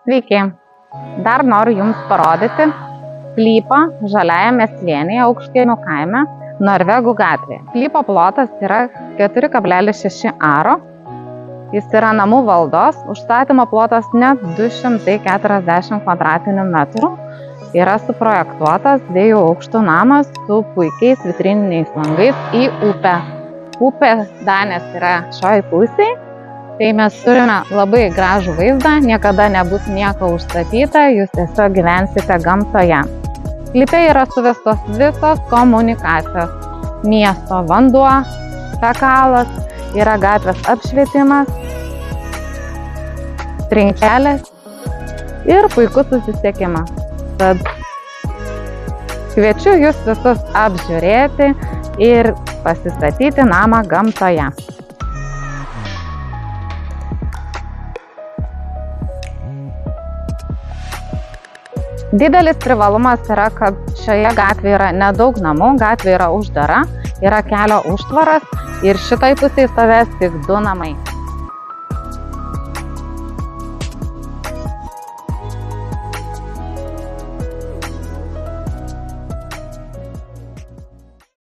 Sveiki! Dar noriu Jums parodyti sklypą žaliajame slėnyje Aukštkiemių kaime Norvegų gatvėje. Sklypo plotas yra 4,6 aro. Jis yra namų valdos, užstatymo plotas net 240 kvadratinių metrų. Yra suprojektuotas 2 aukštų namas su puikiais vitrininiais langais į upę. Upė Danės yra šioj pusėje. Tai mes turime labai gražų vaizdą, niekada nebus nieko užstatyta, jūs tiesiog gyvensite gamtoje. Sklype yra suvestos visos komunikacijos. Miesto vanduo, fekalas, yra gatvės apšvietimas, trinkelės ir puikus susisiekimas. Tad kviečiu jūs visus apžiūrėti ir pasistatyti namą gamtoje. Didelis privalumas yra, kad šioje gatvėje yra nedaug namų, gatvė yra uždara, yra kelio užtvaras ir šitai pusėje stovės tik 2 namai.